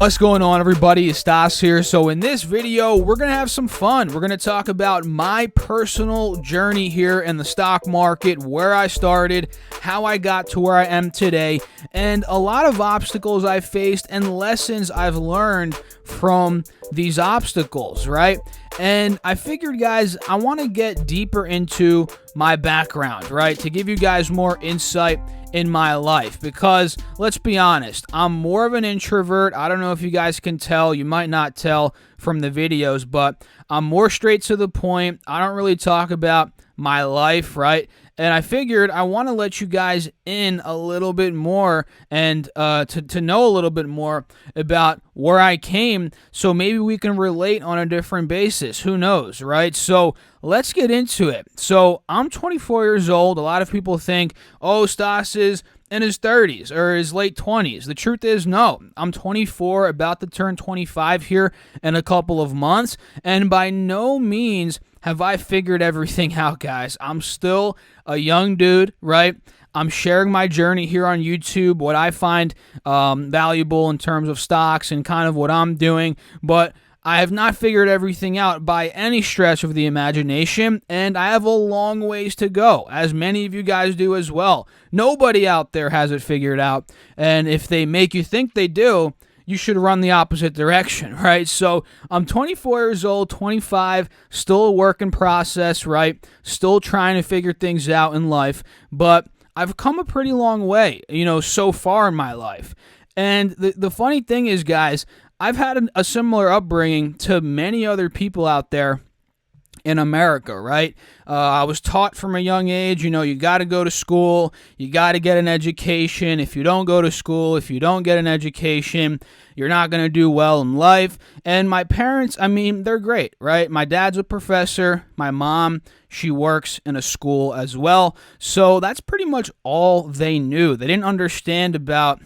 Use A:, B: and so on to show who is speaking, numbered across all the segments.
A: What's going on, everybody? It's Stas here. So in this video, we're going to have some fun. We're going to talk about my personal journey here in the stock market, where I started, how I got to where I am today, and a lot of obstacles I faced and lessons I've learned from these obstacles, right? And I figured, guys, I want to get deeper into my background, right? To give you guys more insight in my life, because let's be honest, I'm more of an introvert. I don't know if you guys can tell. You might not tell from the videos, but I'm more straight to the point. I don't really talk about my life, right? And I figured I want to let you guys in a little bit more and to know a little bit more about where I came, so maybe we can relate on a different basis. Who knows, right? So let's get into it. So I'm 24 years old. A lot of people think, oh, Stas is in his 30s or his late 20s. The truth is, no. I'm 24, about to turn 25 here in a couple of months, and by no means have I figured everything out, guys. I'm still a young dude, right? I'm sharing my journey here on YouTube, what I find valuable in terms of stocks and kind of what I'm doing, but I have not figured everything out by any stretch of the imagination, and I have a long ways to go, as many of you guys do as well. Nobody out there has it figured out, and if they make you think they do, you should run the opposite direction, right? So I'm 24 years old, 25, still a work in process, right? Still trying to figure things out in life, but I've come a pretty long way, so far in my life. And the funny thing is, guys, I've had a similar upbringing to many other people out there in America, right? I was taught from a young age, you got to go to school, you got to get an education. If you don't go to school, if you don't get an education, you're not going to do well in life. And my parents, they're great, right? My dad's a professor. My mom, she works in a school as well. So that's pretty much all they knew. They didn't understand about,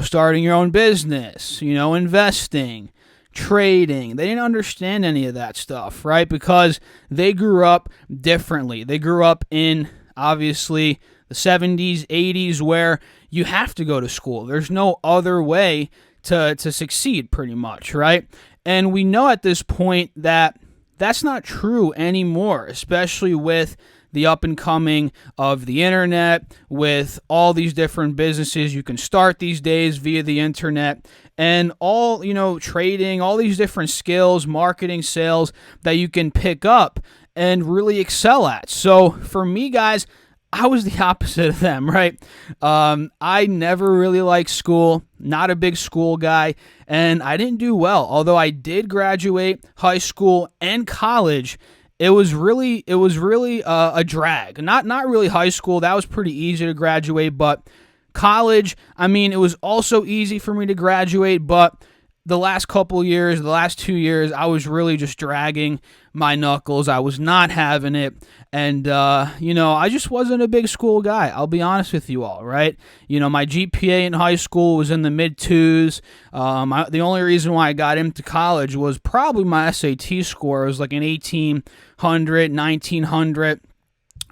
A: starting your own business, investing, trading. They didn't understand any of that stuff, right? Because they grew up differently. They grew up in, obviously, the 70s, 80s, where you have to go to school. There's no other way to succeed, pretty much, right? And we know at this point that that's not true anymore, especially with the up and coming of the internet, with all these different businesses you can start these days via the internet, and all, trading, all these different skills, marketing, sales that you can pick up and really excel at. So for me, guys, I was the opposite of them, right? I never really liked school, not a big school guy, and I didn't do well. Although I did graduate high school and college, it was really a drag. Not really high school. That was pretty easy to graduate, but college, it was also easy for me to graduate, but the last couple years, the last 2 years, I was really just dragging my knuckles. I was not having it, and I just wasn't a big school guy. I'll be honest with you all, right? My GPA in high school was in the mid-2s. The only reason why I got into college was probably my SAT score. It was like an 1800, 1900.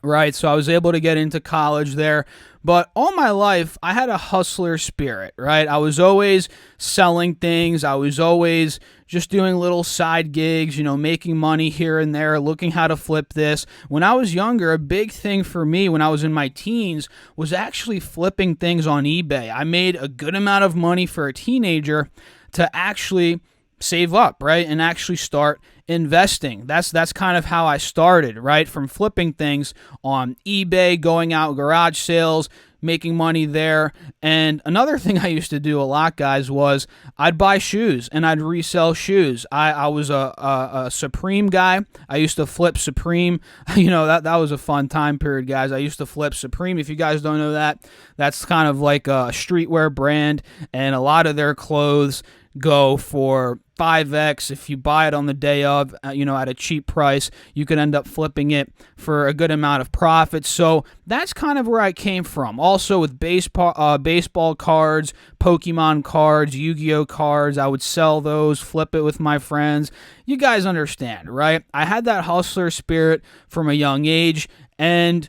A: Right, so I was able to get into college there. But all my life, I had a hustler spirit, right? I was always selling things. I was always just doing little side gigs, making money here and there, looking how to flip this. When I was younger, a big thing for me when I was in my teens was actually flipping things on eBay. I made a good amount of money for a teenager to actually save up, right, and actually start investing. That's kind of how I started, right, from flipping things on eBay, going out garage sales, making money there. And another thing I used to do a lot, guys, was I'd buy shoes and I'd resell shoes. I was a Supreme guy. I used to flip Supreme. That was a fun time period, guys. I used to flip Supreme. If you guys don't know that, that's kind of like a streetwear brand, and a lot of their clothes go for 5x. If you buy it on the day of, at a cheap price, you can end up flipping it for a good amount of profit. So that's kind of where I came from. Also with baseball cards, Pokemon cards, Yu-Gi-Oh cards, I would sell those, flip it with my friends. You guys understand, right? I had that hustler spirit from a young age, and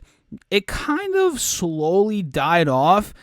A: it kind of slowly died off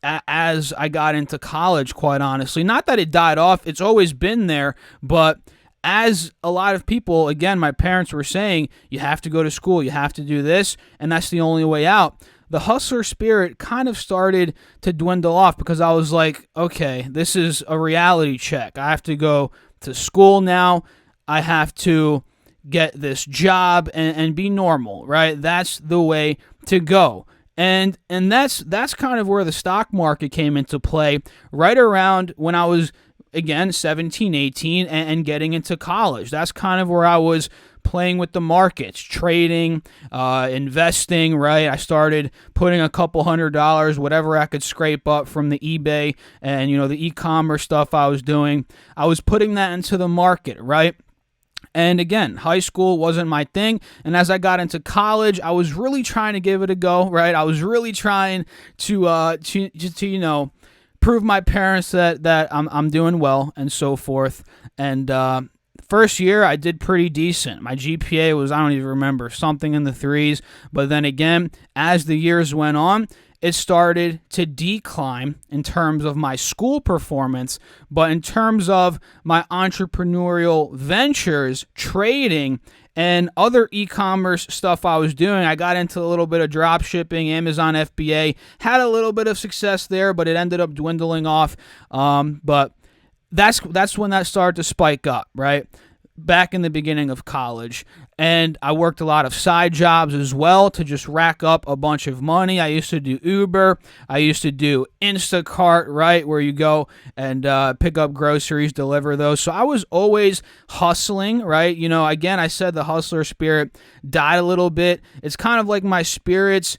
A: as I got into college, quite honestly. Not that it died off, it's always been there, but as a lot of people, again, my parents were saying, you have to go to school, you have to do this, and that's the only way out. The hustler spirit kind of started to dwindle off because I was like, okay, this is a reality check. I have to go to school now. I have to get this job and be normal, right? That's the way to go. And that's kind of where the stock market came into play right around when I was, again, 17, 18 and getting into college. That's kind of where I was playing with the markets, trading, investing, right? I started putting a couple $100, whatever I could scrape up from the eBay and, the e-commerce stuff I was doing. I was putting that into the market, right? And again, high school wasn't my thing. And as I got into college, I was really trying to give it a go, right? I was really trying to prove my parents that I'm doing well and so forth. And first year, I did pretty decent. My GPA was, I don't even remember, something in the threes. But then again, as the years went on, it started to decline in terms of my school performance, but in terms of my entrepreneurial ventures, trading, and other e-commerce stuff I was doing, I got into a little bit of drop shipping, Amazon FBA, had a little bit of success there, but it ended up dwindling off. But that's when that started to spike up, right? Back in the beginning of college. And I worked a lot of side jobs as well to just rack up a bunch of money. I used to do Uber. I used to do Instacart, right, where you go and pick up groceries, deliver those. So I was always hustling, right? Again, I said the hustler spirit died a little bit. It's kind of like my spirits,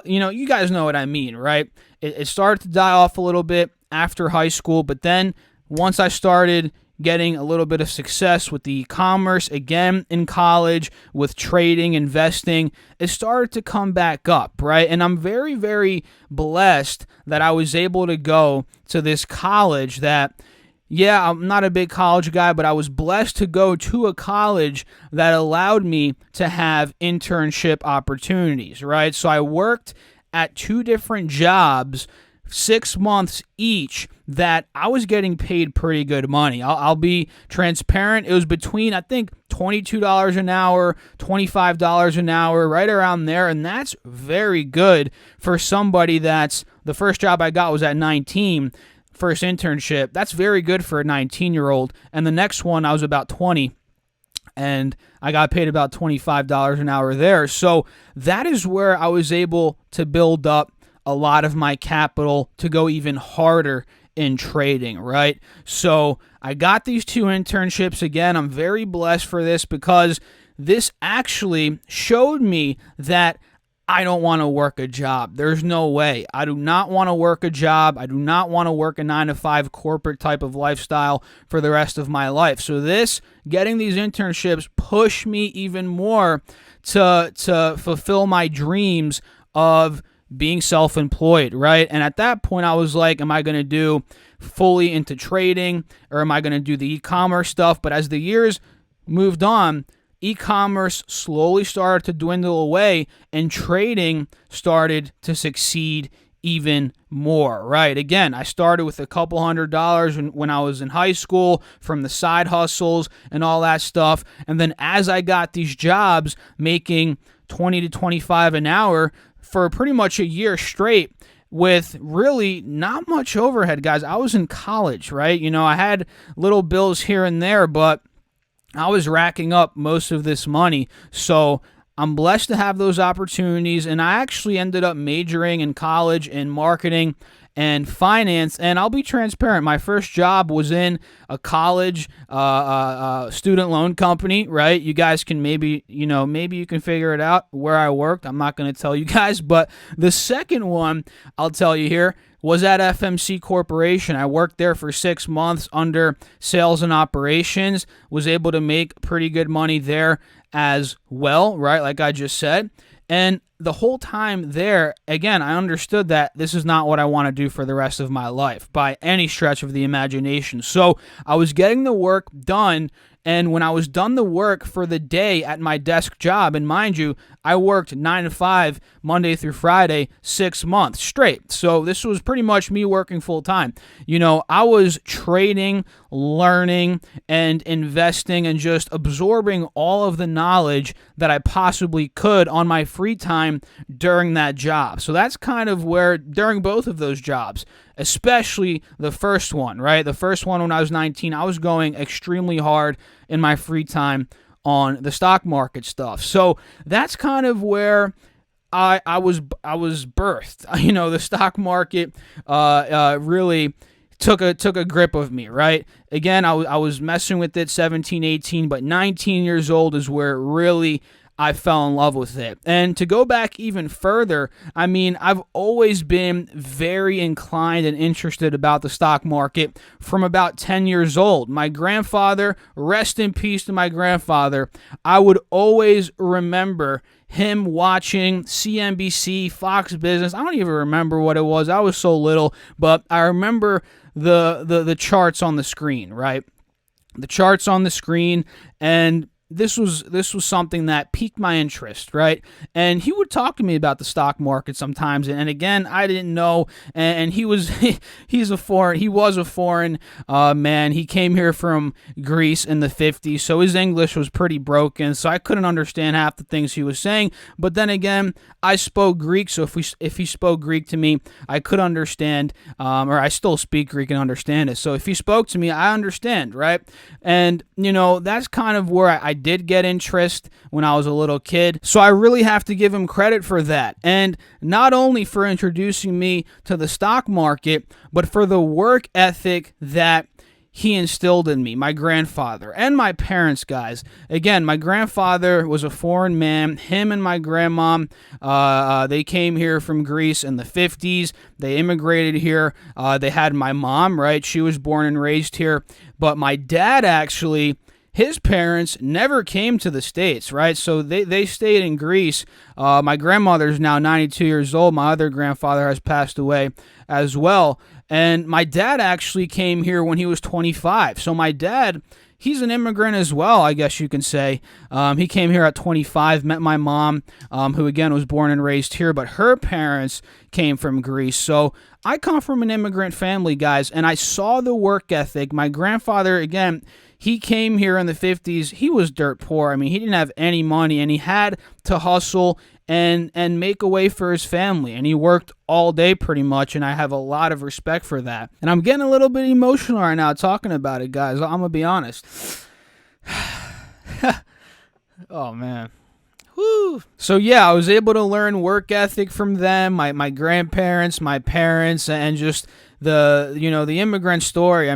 A: you guys know what I mean, right? It started to die off a little bit after high school, but then once I started getting a little bit of success with the e-commerce, again, in college, with trading, investing, it started to come back up, right? And I'm very, very blessed that I was able to go to this college that, yeah, I'm not a big college guy, but I was blessed to go to a college that allowed me to have internship opportunities, right? So I worked at 2 different jobs, 6 months each, that I was getting paid pretty good money. I'll be transparent. It was between, I think, $22 an hour, $25 an hour, right around there. And that's very good for somebody that's, the first job I got was at 19, first internship. That's very good for a 19-year-old. And the next one, I was about 20. And I got paid about $25 an hour there. So that is where I was able to build up a lot of my capital to go even harder in trading, right? So I got these 2 internships. Again, I'm very blessed for this because this actually showed me that I don't want to work a job. There's no way. I do not want to work a job. I do not want to work a 9-to-5 corporate type of lifestyle for the rest of my life. So getting these internships pushed me even more to fulfill my dreams of being self-employed, right? And at that point, I was like, am I going to do fully into trading or am I going to do the e-commerce stuff? But as the years moved on, e-commerce slowly started to dwindle away and trading started to succeed even more, right? Again, I started with a couple $100s when I was in high school from the side hustles and all that stuff. And then as I got these jobs making 20 to 25 an hour for pretty much a year straight with really not much overhead, guys. I was in college, right? I had little bills here and there, but I was racking up most of this money. So I'm blessed to have those opportunities, and I actually ended up majoring in college in marketing and finance. And I'll be transparent, my first job was in a college student loan company, right? You guys can maybe you can figure it out where I worked. I'm not going to tell you guys, but the second one I'll tell you here was at FMC Corporation. I worked there for 6 months under sales and operations, was able to make pretty good money there as well, right? Like I just said. And the whole time there, again, I understood that this is not what I want to do for the rest of my life by any stretch of the imagination. So I was getting the work done And when I was done the work for the day at my desk job, and mind you, I worked 9 to 5 Monday through Friday, 6 months straight. So this was pretty much me working full time. I was trading, learning, and investing and just absorbing all of the knowledge that I possibly could on my free time during that job. So that's kind of where, during both of those jobs, especially the first one, right? The first one when I was 19, I was going extremely hard in my free time on the stock market stuff. So that's kind of where I was birthed. The stock market really took a grip of me, right? Again, I was messing with it 17, 18, but 19 years old is where really I fell in love with it. And to go back even further, I've always been very inclined and interested about the stock market from about 10 years old. My grandfather, rest in peace to my grandfather, I would always remember him watching CNBC, Fox Business. I don't even remember what it was. I was so little, but I remember the charts on the screen, right? The charts on the screen, and this was something that piqued my interest, right? And he would talk to me about the stock market sometimes, and again, I didn't know. And he was a foreign man. He came here from Greece in the 50s, so his English was pretty broken. So I couldn't understand half the things he was saying. But then again, I spoke Greek, so if he spoke Greek to me, I could understand, or I still speak Greek and understand it. So if he spoke to me, I understand, right? And that's kind of where I did get interest when I was a little kid. So I really have to give him credit for that. And not only for introducing me to the stock market, but for the work ethic that he instilled in me, my grandfather and my parents, guys. Again, my grandfather was a foreign man. Him and my grandma, they came here from Greece in the 50s. They immigrated here. They had my mom, right? She was born and raised here. But my dad actually, his parents never came to the States, right? So they stayed in Greece. My grandmother's now 92 years old. My other grandfather has passed away as well. And my dad actually came here when he was 25. So my dad, he's an immigrant as well, I guess you can say. He came here at 25, met my mom, who again was born and raised here, but her parents came from Greece. So I come from an immigrant family, guys, and I saw the work ethic. My grandfather, again, he came here in the 50s. He was dirt poor. He didn't have any money, and he had to hustle and make a way for his family. And he worked all day pretty much, and I have a lot of respect for that. And I'm getting a little bit emotional right now talking about it, guys. I'm going to be honest. Oh, man. Woo. So, yeah, I was able to learn work ethic from them, my grandparents, my parents, and just the immigrant story.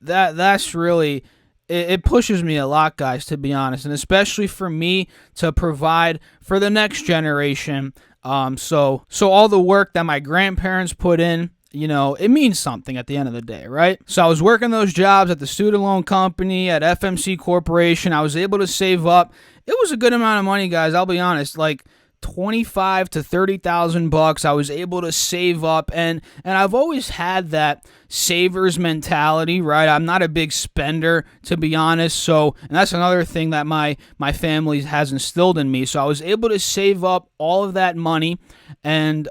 A: That's really... It pushes me a lot, guys, to be honest, and especially for me to provide for the next generation. So all the work that my grandparents put in, it means something at the end of the day, right? So I was working those jobs at the student loan company, at FMC Corporation. I was able to save up. It was a good amount of money, guys. I'll be honest, like $25,000 to $30,000 I was able to save up, and I've always had that saver's mentality, right? I'm not a big spender, to be honest. So, and that's another thing that my family has instilled in me. So I was able to save up all of that money, and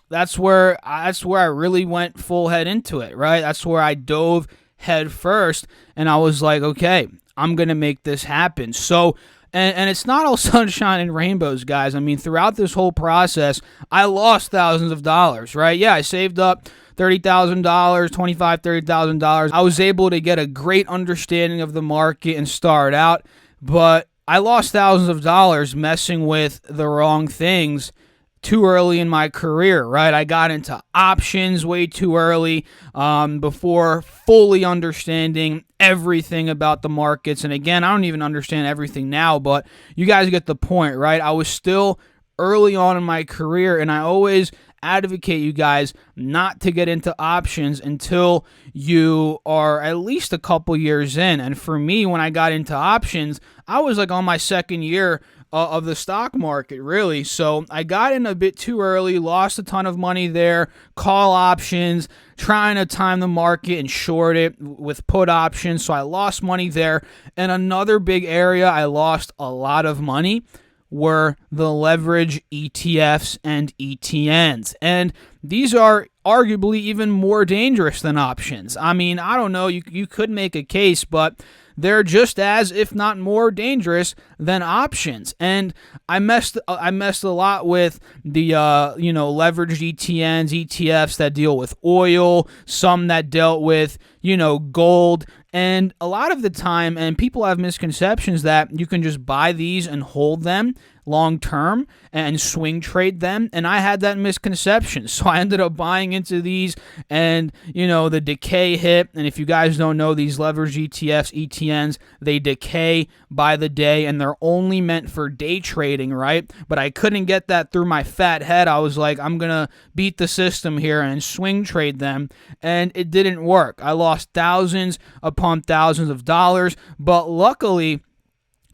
A: that's where I really went full head into it, right? That's where I dove head first, and I was like, okay, I'm gonna make this happen. So. And it's not all sunshine and rainbows, guys. Throughout this whole process, I lost thousands of dollars, right? Yeah, I saved up $30,000, $25,000, $30,000. I was able to get a great understanding of the market and start out, but I lost thousands of dollars messing with the wrong things too early in my career, right? I got into options way too early before fully understanding everything about the markets. And again, I don't even understand everything now, but you guys get the point, right? I was still early on in my career, and I always advocate you guys not to get into options until you are at least a couple years in. And for me, when I got into options, I was like on my second year of the stock market, really. So I got in a bit too early, lost a ton of money there, call options, trying to time the market and short it with put options. So I lost money there. And another big area I lost a lot of money were the leverage ETFs and ETNs. And these are arguably even more dangerous than options. I mean, I don't know, you could make a case, but they're just as, if not more dangerous than options. And I messed a lot with the leveraged ETNs, ETFs that deal with oil, some that dealt with gold. And a lot of the time, and people have misconceptions that you can just buy these and hold them long term and swing trade them. And I had that misconception. So I ended up buying into these, and the decay hit. And if you guys don't know, these leveraged ETFs, ETNs, they decay by the day, and they're only meant for day trading, right? But I couldn't get that through my fat head. I was like, I'm going to beat the system here and swing trade them. And it didn't work. I lost thousands upon thousands of dollars. But luckily,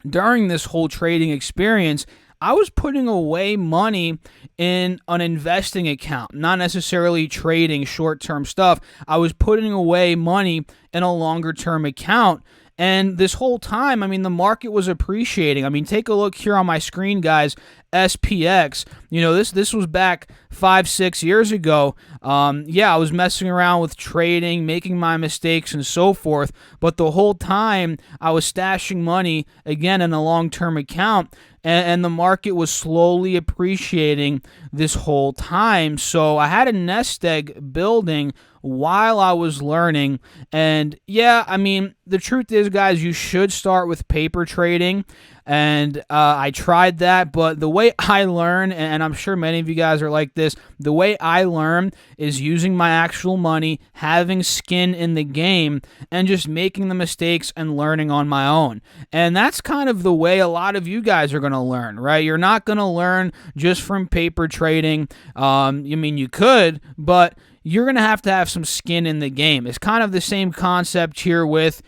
A: during this whole trading experience, I was putting away money in an investing account, not necessarily trading short-term stuff. I was putting away money in a longer-term account. And this whole time, I mean, the market was appreciating. I mean, take a look here on my screen, guys. SPX, this was back 5-6 years ago. I was messing around with trading, making my mistakes and so forth. But the whole time, I was stashing money, again, in a long-term account. And the market was slowly appreciating this whole time. So I had a nest egg building while I was learning. And the truth is, guys, you should start with paper trading. And I tried that, but the way I learn, and I'm sure many of you guys are like this, the way I learn is using my actual money, having skin in the game, and just making the mistakes and learning on my own. And that's kind of the way a lot of you guys are going to learn, right? You're not going to learn just from paper trading. You could, but you're going to have some skin in the game. It's kind of the same concept here with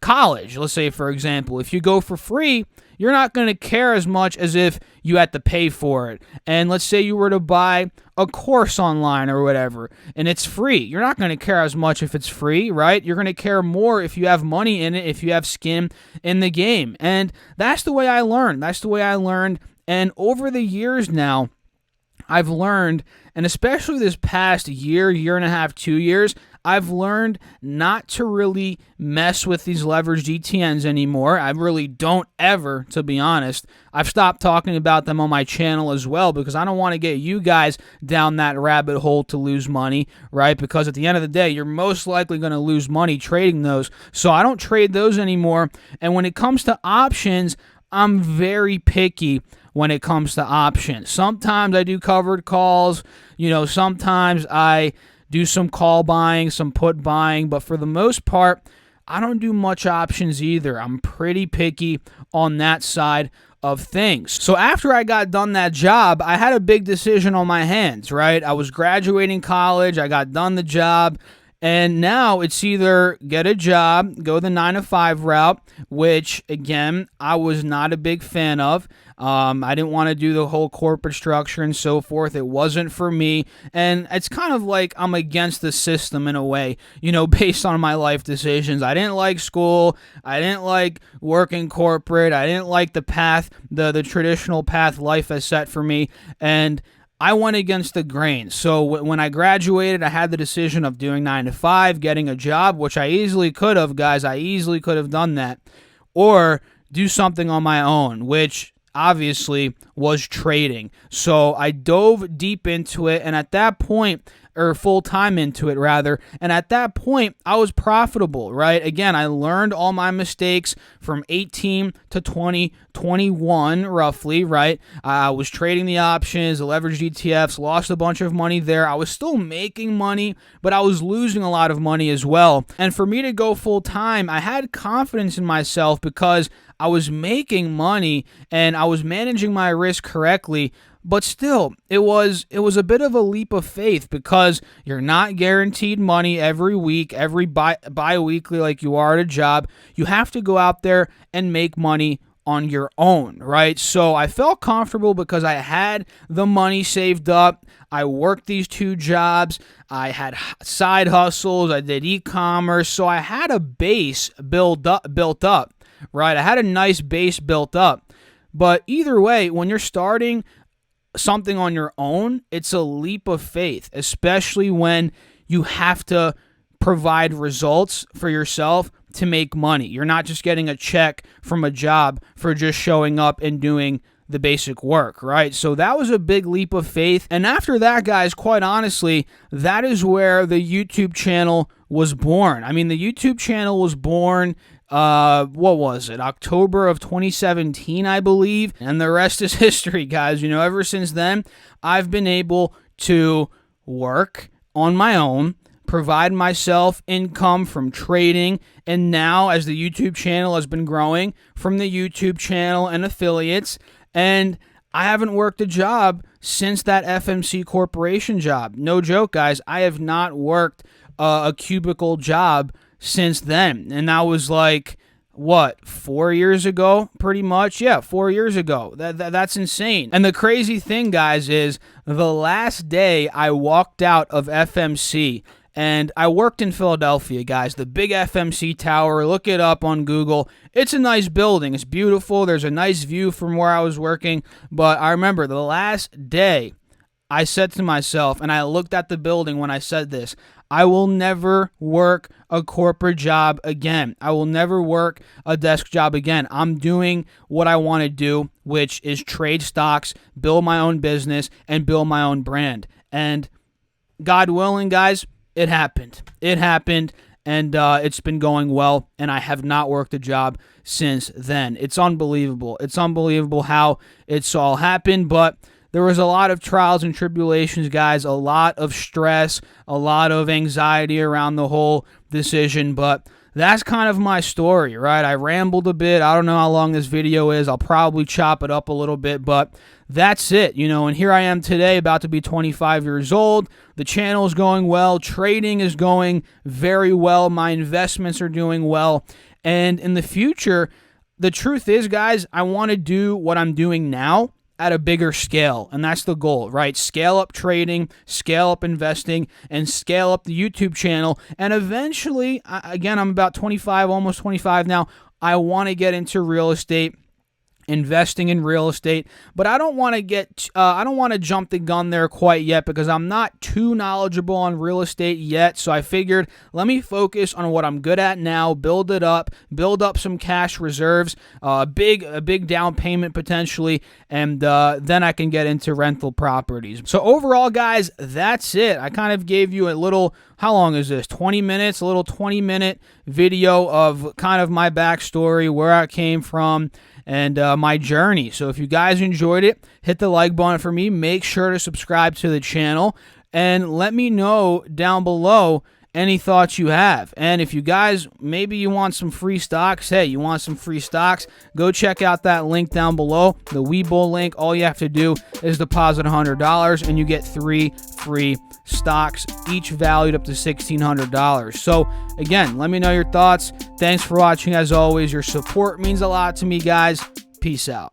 A: college. Let's say, for example, if you go for free, you're not going to care as much as if you had to pay for it. And let's say you were to buy a course online or whatever, and it's free. You're not going to care as much if it's free, right? You're going to care more if you have money in it, if you have skin in the game. And that's the way I learned. And over the years now, I've learned, and especially this past year and a half, 2 years, I've learned not to really mess with these leveraged ETNs anymore. I really don't ever, to be honest. I've stopped talking about them on my channel as well because I don't want to get you guys down that rabbit hole to lose money, right? Because at the end of the day, you're most likely going to lose money trading those. So I don't trade those anymore. And when it comes to options, I'm very picky when it comes to options. Sometimes I do covered calls. Sometimes I do some call buying, some put buying, but for the most part, I don't do much options either. I'm pretty picky on that side of things. So after I got done that job, I had a big decision on my hands, right? I was graduating college, I got done the job, and now it's either get a job, go the 9-to-5 route, which, again, I was not a big fan of. I didn't want to do the whole corporate structure and so forth. It wasn't for me. And it's kind of like I'm against the system in a way, based on my life decisions. I didn't like school. I didn't like working corporate. I didn't like the path, the traditional path life has set for me. And I went against the grain. So when I graduated, I had the decision of doing 9-to-5, getting a job, which I easily could have, guys. I easily could have done that. Or do something on my own, which obviously was trading. So I dove deep into it, and at that point, or full-time into it rather, and at that point, I was profitable, right? Again, I learned all my mistakes from 18 to 2021, roughly, right? I was trading the options, the leveraged ETFs, lost a bunch of money there. I was still making money, but I was losing a lot of money as well. And for me to go full-time, I had confidence in myself because I was making money and I was managing my risk correctly. But still, it was a bit of a leap of faith because you're not guaranteed money every week, every bi-weekly like you are at a job. You have to go out there and make money on your own, right? So I felt comfortable because I had the money saved up. I worked these 2 jobs. I had side hustles. I did e-commerce. So I had a base built up, right? I had a nice base built up. But either way, when you're starting something on your own, it's a leap of faith, especially when you have to provide results for yourself to make money. You're not just getting a check from a job for just showing up and doing the basic work, right? So that was a big leap of faith. And after that, guys, quite honestly, that is where the YouTube channel was born. I mean, the YouTube channel was born, what was it? October of 2017, I believe. And the rest is history, guys. You know, ever since then, I've been able to work on my own, provide myself income from trading, and now as the YouTube channel has been growing from the YouTube channel and affiliates, and I haven't worked a job since that FMC Corporation job. No joke, guys. I have not worked a cubicle job since then. And that was like, what, 4 years ago, pretty much? Yeah, 4 years ago. That's insane. And the crazy thing, guys, is the last day I walked out of FMC, and I worked in Philadelphia, guys, the big FMC tower. Look it up on Google. It's a nice building. It's beautiful. There's a nice view from where I was working. But I remember the last day I said to myself, and I looked at the building when I said this, I will never work a corporate job again. I will never work a desk job again. I'm doing what I want to do, which is trade stocks, build my own business, and build my own brand. And God willing, guys, it happened. It happened, and it's been going well, and I have not worked a job since then. It's unbelievable. It's unbelievable how it's all happened, but there was a lot of trials and tribulations, guys, a lot of stress, a lot of anxiety around the whole decision, but that's kind of my story, right? I rambled a bit. I don't know how long this video is. I'll probably chop it up a little bit, but that's it, you know, and here I am today, about to be 25 years old. The channel is going well. Trading is going very well. My investments are doing well, and in the future, the truth is, guys, I want to do what I'm doing now at a bigger scale, and that's the goal, right? Scale up trading, scale up investing, and scale up the YouTube channel, and eventually, again, I'm about 25, almost 25 now, I want to get into real estate, investing in real estate, but I don't want to jump the gun there quite yet because I'm not too knowledgeable on real estate yet. So I figured, let me focus on what I'm good at now, build up some cash reserves, a big down payment potentially, and then I can get into rental properties. So overall, guys, that's it. I kind of gave you a little, how long is this? 20 minutes, a little 20-minute video of kind of my backstory, where I came from, and my journey. So if you guys enjoyed it, hit the like button for me. Make sure to subscribe to the channel, and let me know down below any thoughts you have. And if you guys, maybe you want some free stocks, hey, you want some free stocks, go check out that link down below, the WeBull link. All you have to do is deposit $100, and you get 3 free stocks, each valued up to $1,600. So again, let me know your thoughts. Thanks for watching. As always, your support means a lot to me, guys. Peace out.